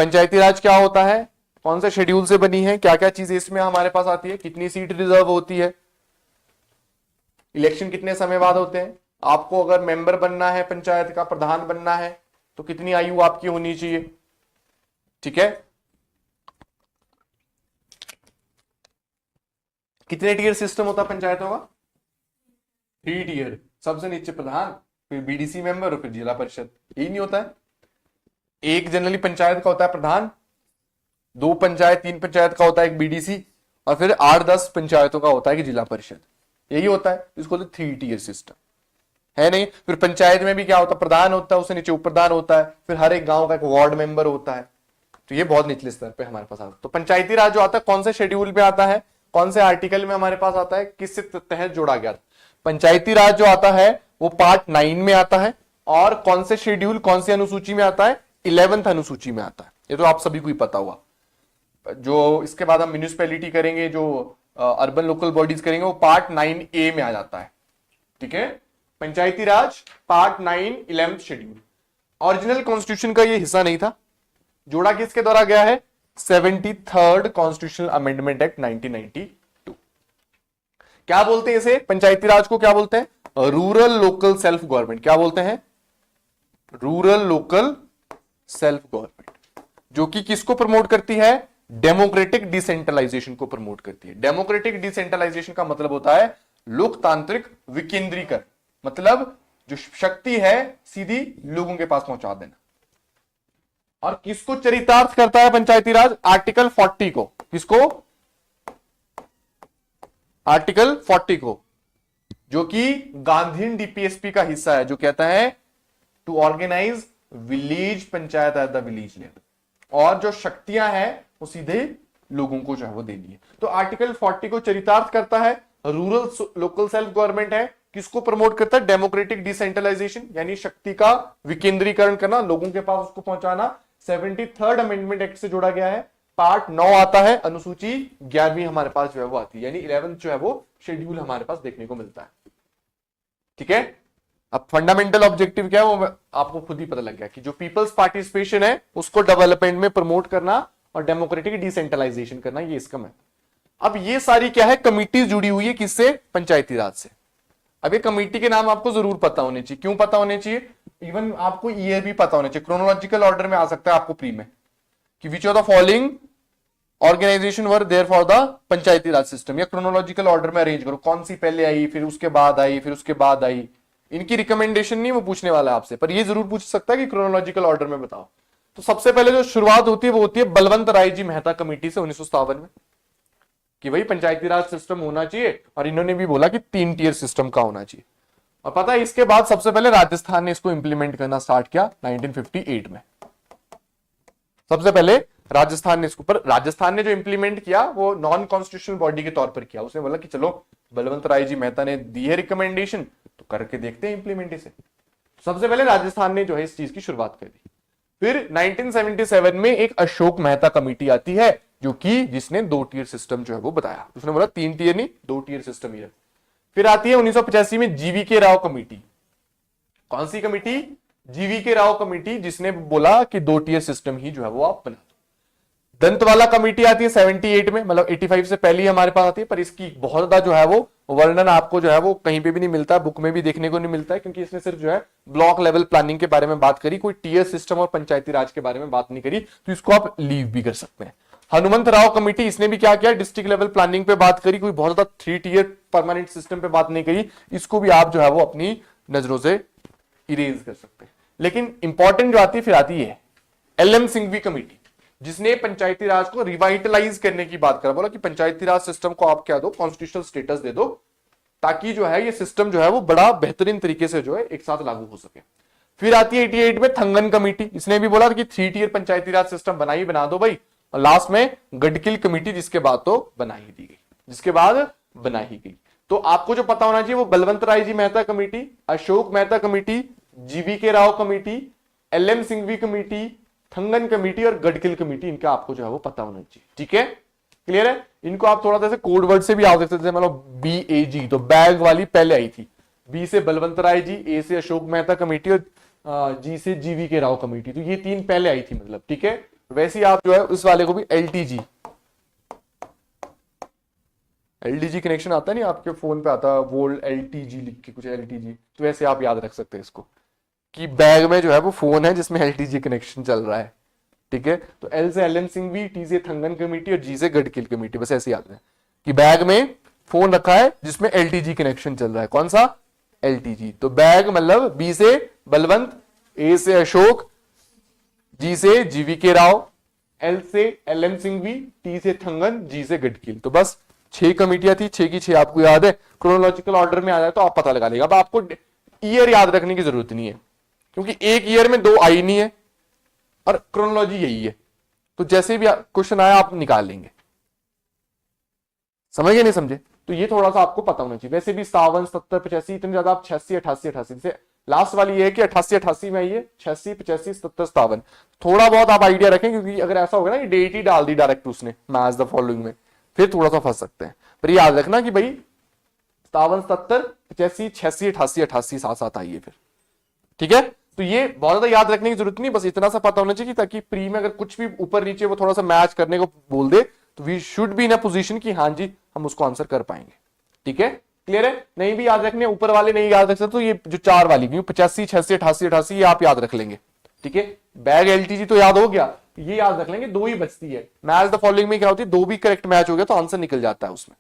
पंचायती राज क्या होता है, कौन से शेड्यूल से बनी है, क्या क्या चीजें इसमें हमारे पास आती है, कितनी सीट रिजर्व होती है, इलेक्शन कितने समय बाद होते हैं, आपको अगर मेंबर बनना है, पंचायत का प्रधान बनना है तो कितनी आयु आपकी होनी चाहिए। ठीक है, कितने टीयर सिस्टम होता है पंचायतों का, 3 टीयर, सबसे नीचे प्रधान, फिर बीडीसी मेंबर और फिर जिला परिषद। यही नहीं होता है, एक जनरली पंचायत का होता है प्रधान, 2 पंचायत 3 पंचायत का होता है एक बीडीसी, और फिर 8-10 पंचायतों का होता है कि जिला परिषद। यही होता है, इसको 3 टीयर सिस्टम है नहीं। फिर पंचायत में भी क्या होता है, प्रधान होता है, उससे नीचे उप प्रधान होता है, फिर हर एक गांव का एक वार्ड मेंबर होता है। तो ये बहुत निचले स्तर पे हमारे पास आता है। तो पंचायती राज जो आता है कौन से शेड्यूल में आता है, कौन से आर्टिकल में हमारे पास आता है, किससे तहत जोड़ा गया था। पंचायती राज जो आता है वो पार्ट 9 में आता है, और कौन से शेड्यूल कौन सी अनुसूची में आता है, 11th अनुसूची में आता है। ये तो आप सभी को ही पता हुआ। जो इसके बाद हम म्यूनिसिपैलिटी करेंगे, जो अर्बन लोकल बॉडीज करेंगे, वो पार्ट 9A में आ जाता है। ठीक है, Panchayati Raj part 9 11th schedule. Original constitution का ये हिस्सा नहीं था, जोड़ा किसके द्वारा गया है, 73rd कॉन्स्टिट्यूशनल अमेंडमेंट एक्ट 1992। क्या बोलते हैं इसे, पंचायती राज को क्या बोलते हैं, रूरल लोकल सेल्फ गवर्नमेंट। क्या बोलते हैं, रूरल लोकल सेल्फ गवर्नमेंट, जो कि किसको प्रमोट करती है, डेमोक्रेटिक डिसेंट्रलाइजेशन को प्रमोट करती है। डेमोक्रेटिक डिसेंट्रलाइजेशन का मतलब होता है लोकतांत्रिक विकेंद्रीकरण, मतलब जो शक्ति है सीधी लोगों के पास पहुंचा देना। और किसको चरितार्थ करता है पंचायती राज, आर्टिकल 40 को। किसको, आर्टिकल 40 को, जो कि गांधीन डीपीएसपी का हिस्सा है, जो कहता है to organise village panchayat at the village level, और जो शक्तियां हैं वो सीधे लोगों को जो है वो देनी है। तो आर्टिकल 40 को चरितार्थ करता है, रूरल लोकल सेल्फ गवर्नमेंट है, किसको प्रमोट करता है, डेमोक्रेटिक डिसेंट्रलाइजेशन, यानी शक्ति का विकेंद्रीकरण करना, लोगों के पास उसको पहुंचाना। 73rd अमेंडमेंट एक्ट से जोड़ा गया है। पार्ट 9 आता है, अनुसूची 11वीं हमारे पास जो है वो आती है, यानी 11th जो है वो शेड्यूल हमारे पास देखने को मिलता है। ठीक है, अब फंडामेंटल ऑब्जेक्टिव क्या है वो आपको खुद ही पता लग गया कि जो पीपल्स पार्टिसिपेशन है उसको डेवलपमेंट में प्रमोट करना और डेमोक्रेटिक डिसेंट्रलाइजेशन करना, ये इसका है। अब ये सारी क्या है, कमिटीज जुड़ी हुई है किससे, पंचायती राज से। अब ये कमेटी के नाम आपको जरूर पता होने चाहिए। क्यों पता होने चाहिए, इवन आपको ईयर भी पता होने चाहिए। क्रोनोलॉजिकल ऑर्डर में आ सकता है आपको प्री में कि which of the following organisation were there for the Panchayati Raj system, या क्रोनोलॉजिकल ऑर्डर में अरेंज करो, कौन सी पहले आई, फिर उसके बाद आई, फिर उसके बाद आई। इनकी रिकमेंडेशन नहीं वो पूछने वाला है आपसे, पर ये जरूर पूछ सकता है कि क्रोनोलॉजिकल ऑर्डर में बताओ। तो सबसे पहले जो शुरुआत होती है वो होती है बलवंत राय जी मेहता कमेटी से 1957 में, कि भाई पंचायती राज सिस्टम होना चाहिए, और इन्होंने भी बोला कि 3 टीयर सिस्टम का होना चाहिए। और पता है इसके बाद सबसे पहले राजस्थान ने इसको इंप्लीमेंट करना स्टार्ट किया 1958 में। सबसे पहले राजस्थान ने इसको, पर राजस्थान ने जो इंप्लीमेंट किया वो नॉन कॉन्स्टिट्यूशनल बॉडी के तौर पर किया। उसने बोला कि चलो बलवंत राय जी मेहता ने दी है रिकमेंडेशन, तो करके देखते हैं इंप्लीमेंटेशन। सबसे पहले राजस्थान ने जो है इस चीज की शुरुआत कर दी। फिर 1977 में एक अशोक मेहता कमेटी आती है, जो कि जिसने 2 टीयर सिस्टम जो है वो बताया। उसने बोला 3 टीयर नहीं 2 टीयर सिस्टम ही है। फिर आती है 1985 में जीवीके राव कमेटी। कौन सी कमेटी, जीवीके राव कमेटी, जिसने बोला कि 2 टीयर सिस्टम ही जो है वो आप बना दो। दंतवाला कमेटी आती है 78 में, मतलब 85 से पहले ही हमारे पास आती है, पर इसकी बहुत ज्यादा जो है वो वर्णन आपको जो है वो कहीं पे भी नहीं मिलता, बुक में भी देखने को नहीं मिलता है, क्योंकि इसने सिर्फ जो है ब्लॉक लेवल प्लानिंग के बारे में बात करी, कोई टीयर सिस्टम और पंचायती राज के बारे में बात नहीं करी, तो इसको आप लीव भी कर सकते हैं। हनुमंत राव कमेटी, इसने भी क्या किया, डिस्ट्रिक्ट लेवल प्लानिंग पे बात करी, कोई बहुत ज्यादा 3 टीयर परमानेंट सिस्टम पे बात नहीं करी, इसको भी आप जो है वो अपनी नजरों से इरेज कर सकते हैं। लेकिन इंपॉर्टेंट जो आती है फिर आती है LM सिंघवी कमेटी, जिसने पंचायती राज को रिवाइटलाइज करने की बात करा। बोला कि पंचायती राज सिस्टम को आप क्या दो, कॉन्स्टिट्यूशनल स्टेटस दे दो, ताकि जो है ये सिस्टम जो है वो बड़ा बेहतरीन तरीके से जो है एक साथ लागू हो सके। फिर आती है 88 में थंगन कमेटी, इसने भी बोला कि 3 टीयर पंचायती राज सिस्टम बना दो भाई। और लास्ट में गडकिल कमेटी, जिसके बाद तो बना ही दी गई, जिसके बाद बना ही गई। तो आपको जो पता होना चाहिए वो Balwant Rai G Mehta committee, Ashok Mehta committee, GVK Rao committee, LM Singhvi committee, Thungon committee और गडकिल कमेटी, इनका आपको जो है वो पता होना चाहिए। ठीक है, क्लियर है। इनको आप थोड़ा सा कोड वर्ड से भी याद रख सकते हैं, मतलब BAG, तो बैग वाली पहले आई थी, B से बलवंत राय जी, A से अशोक मेहता कमेटी और G से जीवीके राव कमेटी, तो ये 3 पहले आई थी मतलब। ठीक है, वैसे ही आप जो है उस वाले को भी एलटीजी कनेक्शन आता है नहीं, आपके फोन पे आता है वोल्ट एलटीजी लिख के कुछ एलटीजी, तो वैसे आप याद रख सकते हैं इसको कि बैग में जो है वो फोन है जिसमें एलटीजी कनेक्शन चल रहा है। ठीक है, तो एल से एलएम सिंघवी, टी से थंगन कमेटी और जी से गडकिल कमेटी, बस ऐसे याद है कि बैग में फोन रखा है जिसमें एलटीजी कनेक्शन चल रहा है। कौन सा? एलटीजी। तो बैग मतलब बी से बलवंत, ए से अशोक, जी से जीवीके राव, एल से एलएम सिंघवी, टी से थंगन, जी से गडकिल। तो बस 6 कमेटियां थी, 6 की 6 आपको याद है। क्रोनोलॉजिकल ऑर्डर में आ जाए तो आप पता लगा लेगा। अब आपको ईयर याद रखने की जरूरत नहीं है क्योंकि एक ईयर में 2 आई नहीं है और क्रोनोलॉजी यही है, तो जैसे भी क्वेश्चन आया आप निकाल लेंगे। समझ गए नहीं समझे? तो ये थोड़ा सा आपको पता होना चाहिए। वैसे भी 57, 70, 85 इतने ज्यादा आप 86, 88, 88 से लास्ट वाली ये है कि 88, 88 में आइए 86, 85, 70, 57 थोड़ा बहुत आप आइडिया रखें क्योंकि अगर ऐसा होगा ना कि डेट ही डाल दी डायरेक्ट उसने मैच द फॉलोइंग में, फिर थोड़ा सा फंस सकते हैं। पर याद रखना कि भाई 57, 70, 85, 86, 88, 88 साथ साथ आइए फिर। ठीक है, तो ये बहुत ज्यादा याद रखने की जरूरत नहीं, बस इतना सा पता होना चाहिए ताकि प्री में अगर कुछ भी ऊपर नीचे वो थोड़ा सा मैच करने को बोल दे तो we should be in a position कि हाँ जी हम उसको आंसर कर पाएंगे। ठीक है, क्लियर है? नहीं भी याद रखने, ऊपर वाले नहीं याद रख सकते तो ये जो 4 वाली 85, 86, 88, 88 ये आप याद रख लेंगे। ठीक है, बैग एलटीजी तो याद हो गया, ये याद रख लेंगे। 2 ही बचती है। मैच द फॉलोइंग में क्या होती है, 2 भी करेक्ट मैच हो गया तो आंसर निकल जाता है उसमें।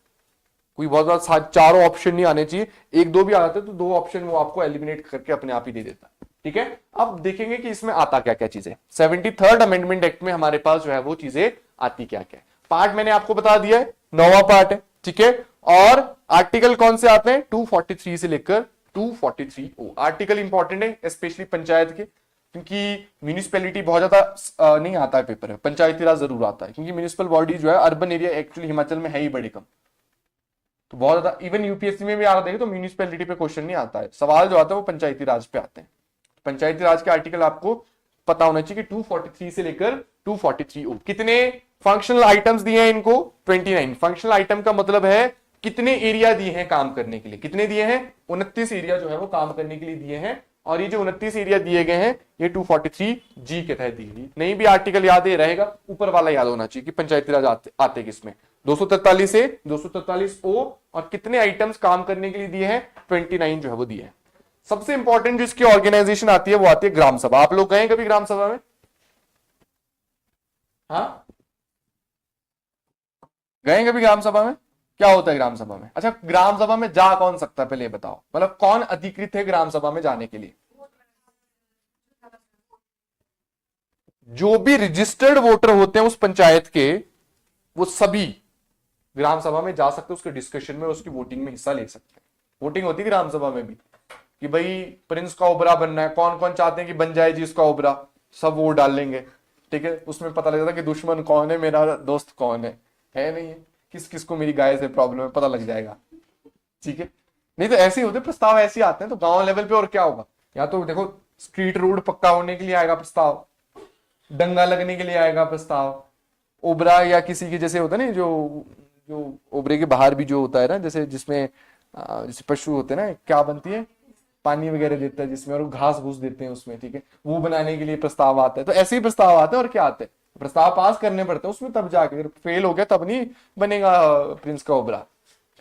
कोई बहुत ज्यादा 4 ऑप्शन नहीं आने चाहिए, 1-2 भी आ जाते तो 2 ऑप्शन वो आपको एलिमिनेट करके अपने आप ही दे देता है। ठीक है, अब देखेंगे कि इसमें आता क्या क्या चीजें। 73rd अमेंडमेंट एक्ट में हमारे पास जो है वो चीजें आती क्या क्या। पार्ट मैंने आपको बता दिया है, 9वां पार्ट है। ठीक है, और आर्टिकल कौन से आते हैं? 243 से लेकर 243O आर्टिकल इंपॉर्टेंट है स्पेशली पंचायत के, क्योंकि म्यूनिसिपैलिटी बहुत ज्यादा नहीं आता है पेपर में, पंचायती राज जरूर आता है क्योंकि म्यूनिसिपल बॉडी जो है अर्बन एरिया एक्चुअली हिमाचल में है ही बड़े कम, तो बहुत ज्यादा इवन यूपीएससी में भी आ देंगे तो म्यूनिसिपैलिटी पे क्वेश्चन नहीं आता है। सवाल जो आता है वो पंचायती राज पे आते हैं। पंचायती राज के आर्टिकल आपको पता होना चाहिए कि 243 से लेकर 243O। कितने फंक्शनल आइटम्स दिए हैं इनको? 29। फंक्शनल आइटम का मतलब है कितने एरिया दिए हैं काम करने के लिए। कितने दिए हैं? 29 एरिया जो है वो काम करने के लिए दिए हैं। और ये जो 29 एरिया दिए गए हैं ये 243G के तहत दिए। नहीं भी आर्टिकल याद है रहेगा, ऊपर वाला याद होना चाहिए कि पंचायती राज आते किसमें। 243 से 243O और कितने आइटम्स काम करने के लिए दिए हैं? 29 जो है वो दिए हैं। सबसे इंपॉर्टेंट जो इसकी ऑर्गेनाइजेशन आती है वो आती है ग्राम सभा। आप लोग गए कभी ग्राम सभा में? हाँ, गए कभी ग्राम सभा में? क्या होता है ग्राम सभा में? अच्छा, ग्राम सभा में जा कौन सकता है पहले बताओ, मतलब कौन अधिकृत है ग्राम सभा में जाने के लिए? जो भी रजिस्टर्ड वोटर होते हैं उस पंचायत के, वो सभी ग्राम सभा में जा सकते हैं, उसके डिस्कशन में उसकी वोटिंग में हिस्सा ले सकते हैं। वोटिंग होती है ग्राम सभा में भी कि भाई प्रिंस का ओबरा बनना है, कौन कौन चाहते हैं कि बन जाए जी इसका ओबरा, सब वोट डाल लेंगे। ठीक है, उसमें पता लग जाता है कि दुश्मन कौन है, मेरा दोस्त कौन है नहीं है, किस किस को मेरी गाय से प्रॉब्लम है, पता लग जाएगा। ठीक है, नहीं तो ऐसे ही होते प्रस्ताव, ऐसे आते हैं तो गांव लेवल पे। और क्या होगा, या तो देखो स्ट्रीट रोड पक्का होने के लिए आएगा प्रस्ताव, दंगा लगने के लिए आएगा प्रस्ताव, ओबरा या किसी के जैसे होता है ना, जो जो ओबरे के बाहर भी जो होता है ना, जैसे जिसमें जैसे पशु होते हैं ना, क्या बनती है, पानी वगैरह देता है जिसमें, और घास भूस देते हैं उसमें। ठीक है, वो बनाने के लिए प्रस्ताव आता है। तो ऐसे ही प्रस्ताव आते हैं और क्या आते हैं, प्रस्ताव पास करने पड़ते हैं उसमें, तब जाके अगर फेल हो गया तब नहीं बनेगा प्रिंस का ओबरा,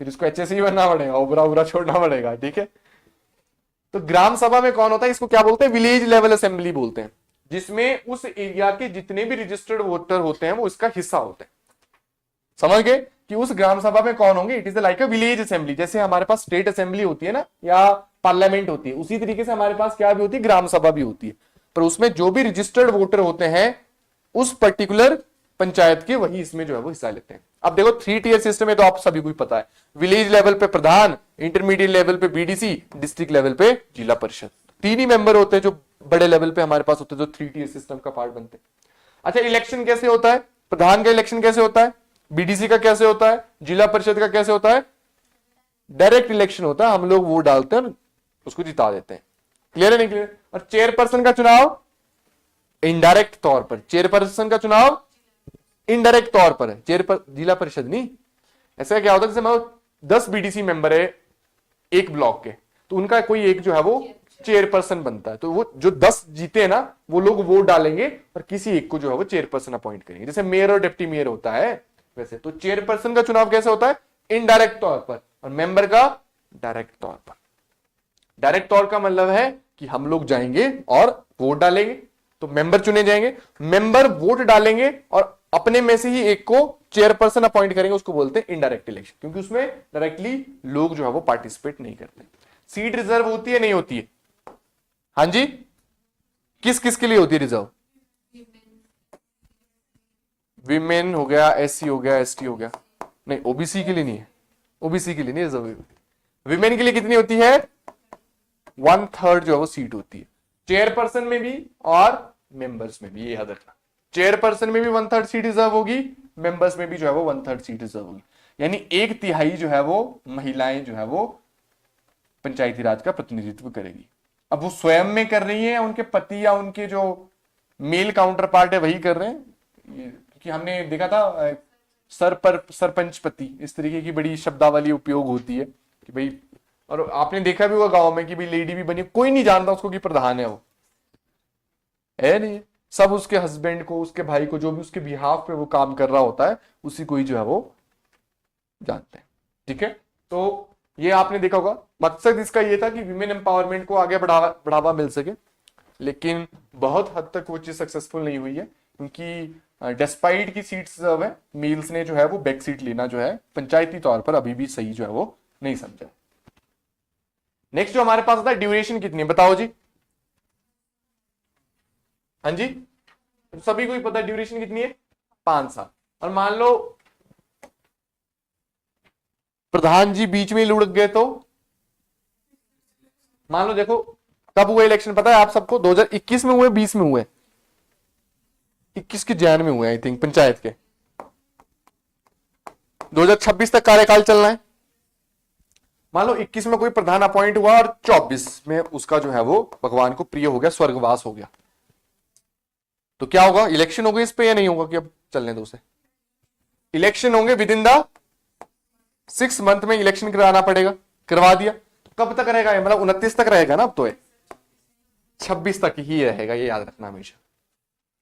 फिर उसको HSC बनना पड़ेगा, ओबरा ओबरा छोड़ना पड़ेगा। ठीक है, तो ग्राम सभा में कौन होता है? इसको क्या बोलते हैं? विलेज लेवल असेंबली बोलते हैं, जिसमें उस एरिया के जितने भी रजिस्टर्ड वोटर होते हैं वो इसका हिस्सा होते हैं। समझ गए कि उस ग्राम सभा में कौन होंगे? It is like a village assembly. जैसे हमारे पास स्टेट असेंबली होती है ना, या पार्लियामेंट होती है, उसी तरीके से हमारे पास क्या भी होती है? ग्राम सभा भी होती है। पर उसमें जो भी रजिस्टर्ड वोटर होते हैं उस पर्टिकुलर पंचायत के, वही इसमें जो है वो हिस्सा लेते हैं। अब देखो 3 टियर सिस्टम है तो आप सभी को ही पता है, विलेज लेवल पे प्रधान, इंटरमीडिएट लेवल पे BDC, डिस्ट्रिक्ट लेवल पे जिला परिषद। 3 ही मेंबर होते हैं जो बड़े लेवल पे हमारे पास होते हैं, जो 3 टियर सिस्टम का पार्ट बनते हैं। अच्छा, इलेक्शन कैसे होता है? प्रधान का इलेक्शन कैसे होता है? BDC का कैसे होता है? जिला परिषद का कैसे होता है? डायरेक्ट इलेक्शन होता है, हम लोग वोट डालते हैं उसको जिता देते हैं। क्लियर है नहीं क्लियर? और चेयरपर्सन का चुनाव इनडायरेक्ट तौर पर, चेयरपर्सन का चुनाव इनडायरेक्ट तौर पर है, जिला परिषद नहीं। ऐसा क्या होता है, जैसे 10 BDC मेंबर है एक ब्लॉक के, तो उनका कोई एक जो है वो चेयरपर्सन बनता है। तो वो जो 10 जीते हैं ना, वो लोग वोट डालेंगे और किसी एक को जो है वो चेयरपर्सन अपॉइंट करेंगे, जैसे मेयर और डिप्टी मेयर होता है वैसे। तो चेयरपर्सन का चुनाव कैसे होता है? इनडायरेक्ट तौर पर, और मेंबर का डायरेक्ट तौर पर। डायरेक्ट तौर का मतलब है कि हम लोग जाएंगे और वोट डालेंगे, तो मेंबर चुने जाएंगे, मेंबर वोट डालेंगे और अपने में से ही एक को चेयरपर्सन अपॉइंट करेंगे, उसको बोलते हैं इनडायरेक्ट इलेक्शन, क्योंकि उसमें डायरेक्टली लोग जो है वो पार्टिसिपेट नहीं करते। सीट रिजर्व होती है नहीं होती है? हाँ जी, किस किस के लिए होती है रिजर्व? विमेन हो गया, एससी हो गया, एसटी हो गया, नहीं ओबीसी के लिए नहीं है, ओबीसी के लिए नहीं रिजर्व। विमेन के लिए कितनी होती है? 1/3 जो है वो सीट होती है, चेयरपर्सन में भी और मेंबर्स में भी, ये याद रखना। चेयरपर्सन में भी 1/3 सीट रिजर्व होगी, मेंबर्स में भी जो है वो 1/3 सीट रिजर्व होगी, यानी 1/3 जो है वो महिलाएं जो है वो पंचायती राज का प्रतिनिधित्व करेगी। अब वो स्वयं में कर रही है या उनके पति या उनके जो मेल काउंटर पार्ट है वही कर रहे हैं? क्योंकि हमने देखा था सरपंच पति, इस तरीके की बड़ी शब्दावली उपयोग होती है कि भाई, और आपने देखा भी होगा गांव में कि भाई लेडी भी बनी, कोई नहीं जानता उसको कि प्रधान है, वो है नहीं, सब उसके हस्बैंड को, उसके भाई को, जो भी उसके बिहाफ पे वो काम कर रहा होता है, उसी को ही जो है वो जानते हैं। ठीक है, तो ये आपने देखा होगा। मकसद इसका ये था कि विमेन एम्पावरमेंट को आगे बढ़ावा मिल सके, लेकिन बहुत हद तक वो चीज सक्सेसफुल नहीं हुई है, क्योंकि डिस्पाइट की सीट्स जो है मेल्स ने जो है वो बैक सीट लेना जो है पंचायती तौर पर अभी भी सही जो है वो नहीं समझा। नेक्स्ट जो हमारे पास आता है, ड्यूरेशन कितनी है बताओ जी? हाँ जी, तो सभी को ही पता है ड्यूरेशन कितनी है, 5 साल। और मान लो प्रधान जी बीच में ही लुढ़क गए तो मान लो, देखो कब हुए इलेक्शन पता है आप सबको? 2021 में हुए, 20 में हुए, 21 के जैन में हुए आई थिंक पंचायत के। 2026 तक कार्यकाल चलना है। मान लो 21 में कोई प्रधान अपॉइंट हुआ और 24 में उसका जो है वो भगवान को प्रिय हो गया, स्वर्गवास हो गया, तो क्या होगा? इलेक्शन होगा इस पे या नहीं होगा कि अब चलने दो उसे? इलेक्शन होंगे विद इन द 6 मंथ में इलेक्शन कराना पड़ेगा। करवा दिया, तो कब तक रहेगा ये? मतलब 29 तक रहेगा ना अब तो, 26 तक ही रहेगा, ये याद रखना हमेशा।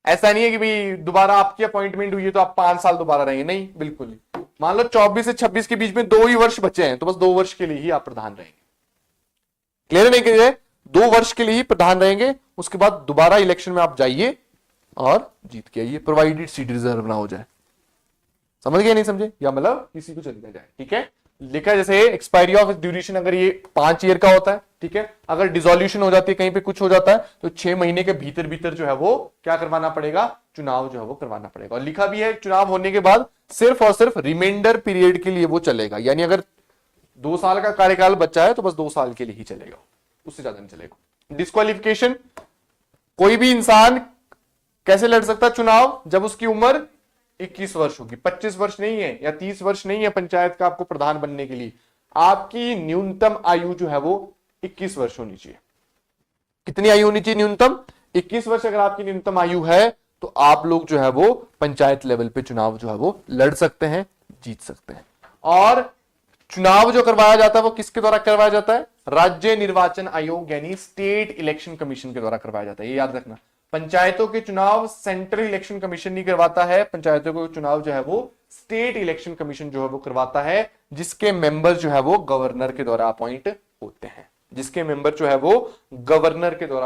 ऐसा नहीं है कि भाई दोबारा आपकी अपॉइंटमेंट हुई है तो आप 5 साल दोबारा रहेंगे, नहीं, बिल्कुल नहीं। मान लो 24 से 26 के बीच में 2 ही वर्ष बचे हैं, तो बस 2 वर्ष के लिए ही आप प्रधान रहेंगे। क्लियर नहीं करिए? 2 वर्ष के लिए ही प्रधान रहेंगे, उसके बाद दोबारा इलेक्शन में आप जाइए और जीत के आइए, प्रोवाइडेड सीट रिजर्व ना हो जाए। समझ गए नहीं समझे? या मतलब किसी को चलता जाए। ठीक है, लिखा है जैसे एक्सपायरी ऑफ ड्यूरेशन अगर ये 5 ईयर का होता है, ठीक है, अगर डिसोल्यूशन हो जाती है, कहीं पे कुछ हो जाता है, तो 6 महीने के भीतर भीतर जो है वो क्या करवाना पड़ेगा? चुनाव जो है वो करवाना पड़ेगा। और लिखा भी है चुनाव होने के बाद सिर्फ और सिर्फ रिमाइंडर पीरियड के लिए वो चलेगा, यानी अगर 2 साल का कार्यकाल बचा है तो बस 2 साल के लिए ही चलेगा, उससे ज्यादा नहीं चलेगा। डिस्क्वालिफिकेशन, कोई भी इंसान कैसे लड़ सकता है चुनाव? जब उसकी उम्र 21 वर्ष होगी, 25 वर्ष नहीं है या 30 वर्ष नहीं है पंचायत का आपको प्रधान बनने के लिए। आपकी न्यूनतम आयु जो है वो 21 वर्ष होनी चाहिए। कितनी आयु होनी चाहिए न्यूनतम? 21 वर्ष अगर आपकी न्यूनतम आयु है तो आप लोग जो है वो पंचायत लेवल पे चुनाव जो है वो लड़ सकते हैं, जीत सकते हैं। और चुनाव जो करवाया जाता है वो किसके द्वारा करवाया जाता है? राज्य निर्वाचन आयोग यानी स्टेट इलेक्शन कमीशन के द्वारा करवाया जाता है, ये याद रखना। पंचायतों के चुनाव सेंट्रल इलेक्शन कमीशन नहीं करवाता है, पंचायतों के चुनाव जो है वो स्टेट इलेक्शन कमीशन जो है वो करवाता है, जिसके मेंबर जो है वो गवर्नर के द्वारा अपॉइंट होते हैं, जिसके मेंबर जो है वो गवर्नर के द्वारा